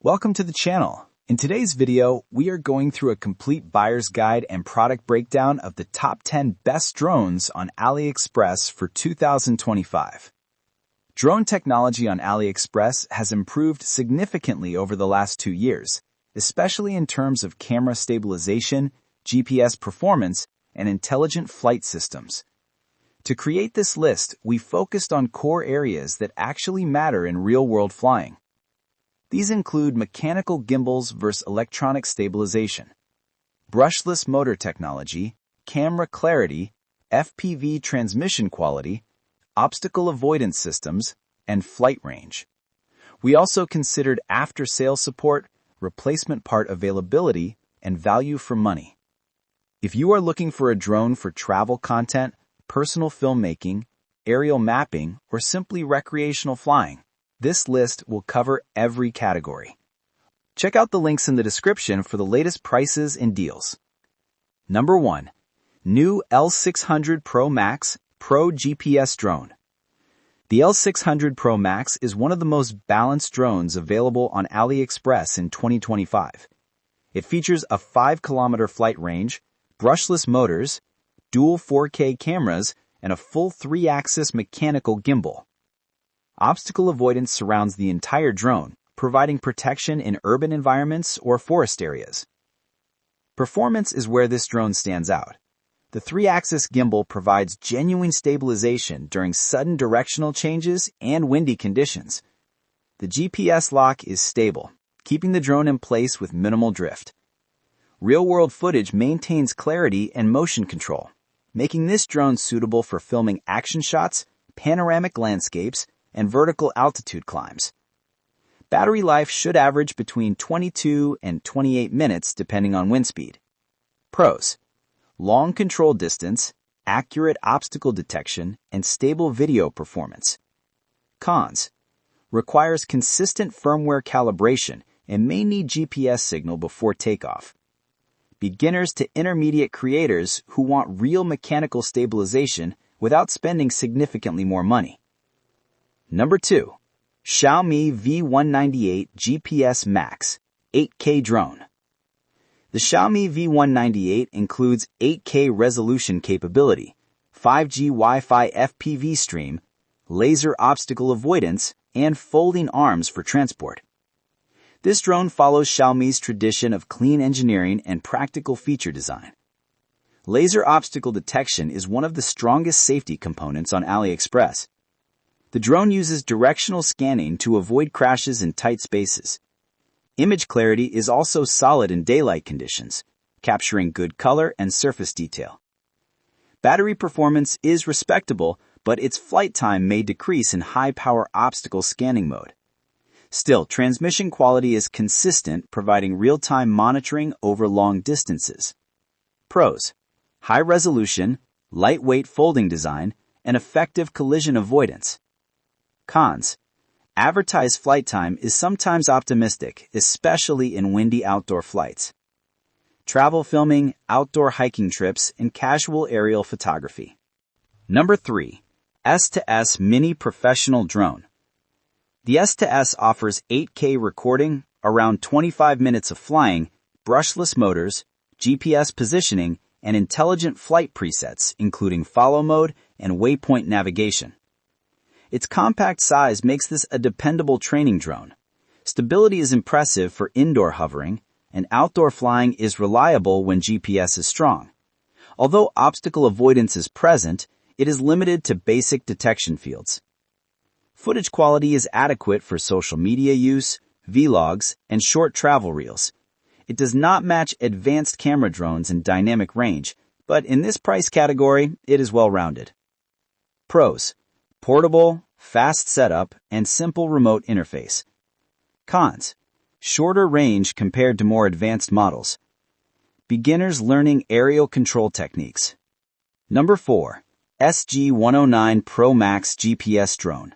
Welcome to the channel. In today's video, we are going through a complete buyer's guide and product breakdown of the top 10 best drones on AliExpress for 2025. Drone technology on AliExpress has improved significantly over the last 2 years, especially in terms of camera stabilization, GPS performance, and intelligent flight systems. To create this list, we focused on core areas that actually matter in real-world flying. These include mechanical gimbals versus electronic stabilization, brushless motor technology, camera clarity, FPV transmission quality, obstacle avoidance systems, and flight range. We also considered after-sale support, replacement part availability, and value for money. If you are looking for a drone for travel content, personal filmmaking, aerial mapping, or simply recreational flying, this list will cover every category. Check out the links in the description for the latest prices and deals. Number 1. New L600 PRO MAX Pro GPS Drone. The L600 PRO MAX is one of the most balanced drones available on AliExpress in 2025. It features a 5-kilometer flight range, brushless motors, dual 4K cameras, and a full 3-axis mechanical gimbal. Obstacle avoidance surrounds the entire drone, providing protection in urban environments or forest areas. Performance is where this drone stands out. The 3-axis gimbal provides genuine stabilization during sudden directional changes and windy conditions. The GPS lock is stable, keeping the drone in place with minimal drift. Real-world footage maintains clarity and motion control, making this drone suitable for filming action shots, panoramic landscapes, and vertical altitude climbs. Battery life should average between 22 and 28 minutes depending on wind speed. Pros: long control distance, accurate obstacle detection, and stable video performance. Cons: requires consistent firmware calibration and may need GPS signal before takeoff. Beginners to intermediate creators who want real mechanical stabilization without spending significantly more money. Number 2. Xiaomi V198 GPS Max 8K Drone. The Xiaomi V198 includes 8K resolution capability, 5G Wi-Fi FPV stream, laser obstacle avoidance, and folding arms for transport. This drone follows Xiaomi's tradition of clean engineering and practical feature design. Laser obstacle detection is one of the strongest safety components on AliExpress. The drone uses directional scanning to avoid crashes in tight spaces. Image clarity is also solid in daylight conditions, capturing good color and surface detail. Battery performance is respectable, but its flight time may decrease in high-power obstacle scanning mode. Still, transmission quality is consistent, providing real-time monitoring over long distances. Pros: high resolution, lightweight folding design, and effective collision avoidance. Cons: advertised flight time is sometimes optimistic, especially in windy outdoor flights. Travel filming, outdoor hiking trips, and casual aerial photography. Number 3. S2S Mini Professional Drone. The S2S offers 8K recording, around 25 minutes of flying, brushless motors, GPS positioning, and intelligent flight presets, including follow mode and waypoint navigation. Its compact size makes this a dependable training drone. Stability is impressive for indoor hovering, and outdoor flying is reliable when GPS is strong. Although obstacle avoidance is present, it is limited to basic detection fields. Footage quality is adequate for social media use, vlogs, and short travel reels. It does not match advanced camera drones in dynamic range, but in this price category, it is well-rounded. Pros: portable, fast setup, and simple remote interface. Cons: shorter range compared to more advanced models. Beginners learning aerial control techniques. Number 4. SG109 PRO MAX GPS Drone.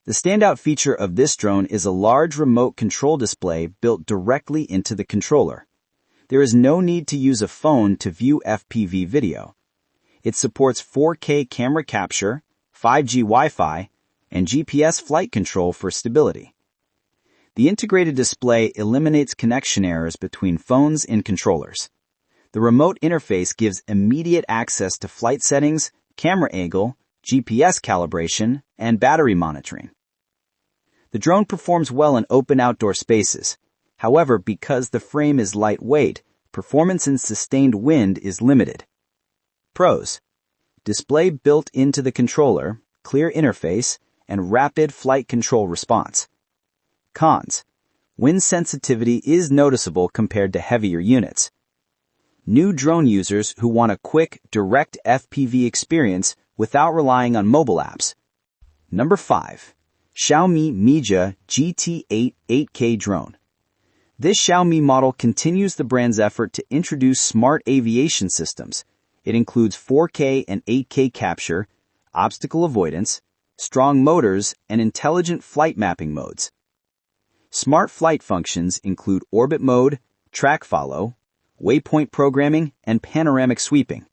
The standout feature of this drone is a large remote control display built directly into the controller. There is no need to use a phone to view FPV video. It supports 4K camera capture, 5G Wi-Fi, and GPS flight control for stability. The integrated display eliminates connection errors between phones and controllers. The remote interface gives immediate access to flight settings, camera angle, GPS calibration, and battery monitoring. The drone performs well in open outdoor spaces. However, because the frame is lightweight, performance in sustained wind is limited. Pros: display built into the controller, clear interface, and rapid flight control response. Cons: wind sensitivity is noticeable compared to heavier units. New drone users who want a quick, direct FPV experience without relying on mobile apps. Number 5. Xiaomi Mijia GT8 8K Drone. This Xiaomi model continues the brand's effort to introduce smart aviation systems. It includes 4K and 8K capture, obstacle avoidance, strong motors, and intelligent flight mapping modes. Smart flight functions include orbit mode, track follow, waypoint programming, and panoramic sweeping.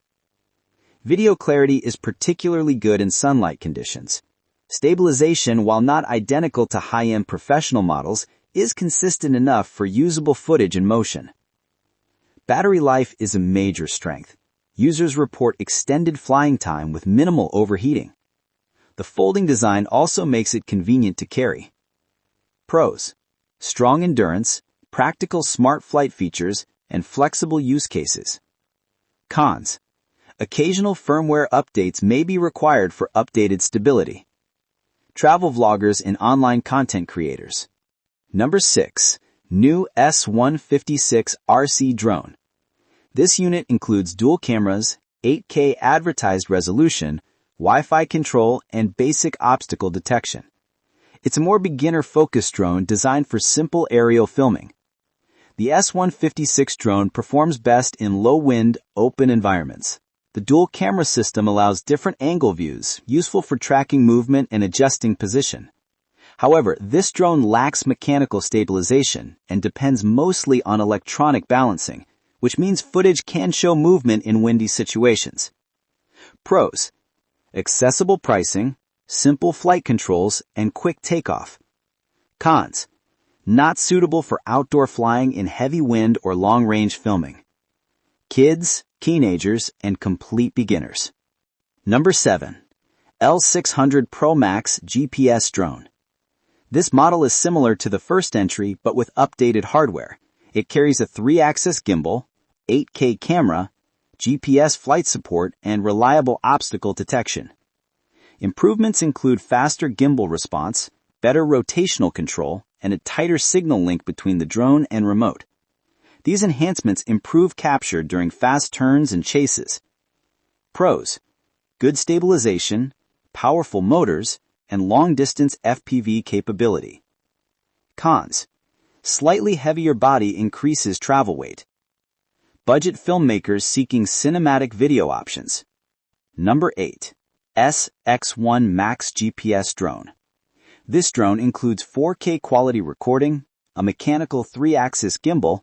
Video clarity is particularly good in sunlight conditions. Stabilization, while not identical to high-end professional models, is consistent enough for usable footage in motion. Battery life is a major strength. Users report extended flying time with minimal overheating. The folding design also makes it convenient to carry. Pros: strong endurance, practical smart flight features, and flexible use cases. Cons: occasional firmware updates may be required for updated stability. Travel vloggers and online content creators. Number 6. New S156 RC Drone. This unit includes dual cameras, 8K advertised resolution, Wi-Fi control, and basic obstacle detection. It's a more beginner-focused drone designed for simple aerial filming. The S156 drone performs best in low-wind, open environments. The dual camera system allows different angle views, useful for tracking movement and adjusting position. However, this drone lacks mechanical stabilization and depends mostly on electronic balancing, which means footage can show movement in windy situations. Pros: accessible pricing, simple flight controls, and quick takeoff. Cons: not suitable for outdoor flying in heavy wind or long-range filming. Kids, teenagers, and complete beginners. Number 7. L600 PRO MAX GPS Drone. This model is similar to the first entry but with updated hardware. It carries a 3-axis gimbal, 8K camera, GPS flight support, and reliable obstacle detection. Improvements include faster gimbal response, better rotational control, and a tighter signal link between the drone and remote. These enhancements improve capture during fast turns and chases. Pros: good stabilization, powerful motors, and long-distance FPV capability. Cons: slightly heavier body increases travel weight. Budget filmmakers seeking cinematic video options. Number 8. SX1 Max GPS Drone. This drone includes 4K quality recording, a mechanical 3-axis gimbal,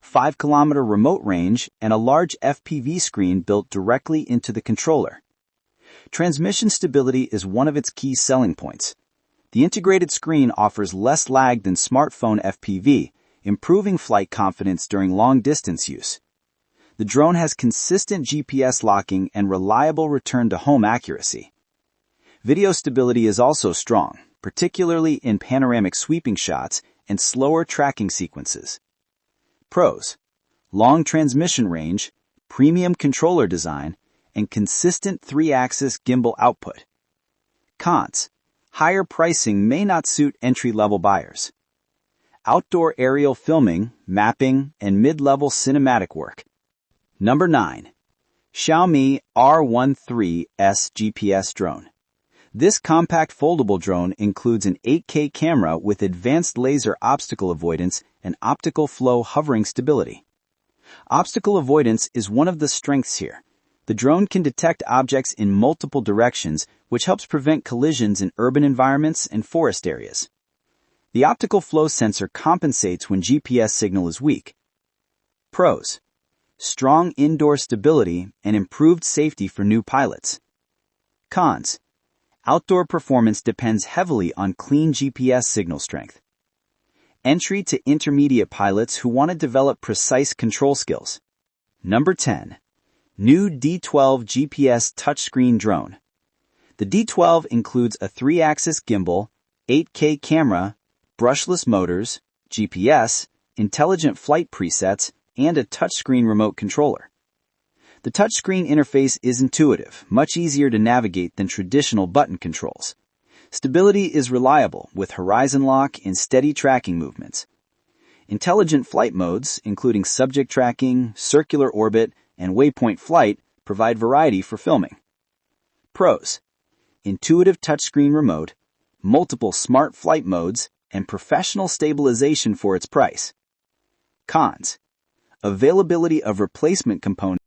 5-kilometer remote range, and a large FPV screen built directly into the controller. Transmission stability is one of its key selling points. The integrated screen offers less lag than smartphone FPV, improving flight confidence during long-distance use. The drone has consistent GPS locking and reliable return-to-home accuracy. Video stability is also strong, particularly in panoramic sweeping shots and slower tracking sequences. Pros: long transmission range, premium controller design, and consistent 3-axis gimbal output. Cons: higher pricing may not suit entry-level buyers. Outdoor aerial filming, mapping, and mid-level cinematic work. Number 9. Xiaomi R13S GPS Drone. This compact foldable drone includes an 8K camera with advanced laser obstacle avoidance and optical flow hovering stability. Obstacle avoidance is one of the strengths here. The drone can detect objects in multiple directions, which helps prevent collisions in urban environments and forest areas. The optical flow sensor compensates when GPS signal is weak. Pros: strong indoor stability and improved safety for new pilots. Cons: outdoor performance depends heavily on clean GPS signal strength. Entry to intermediate pilots who want to develop precise control skills. Number 10. New D12 GPS touchscreen drone. The D12 includes a 3-axis gimbal, 8K camera, brushless motors, GPS, intelligent flight presets, and a touchscreen remote controller. The touchscreen interface is intuitive, much easier to navigate than traditional button controls. Stability is reliable, with horizon lock and steady tracking movements. Intelligent flight modes, including subject tracking, circular orbit, and waypoint flight, provide variety for filming. Pros: intuitive touchscreen remote, multiple smart flight modes, and professional stabilization for its price. Cons: availability of replacement components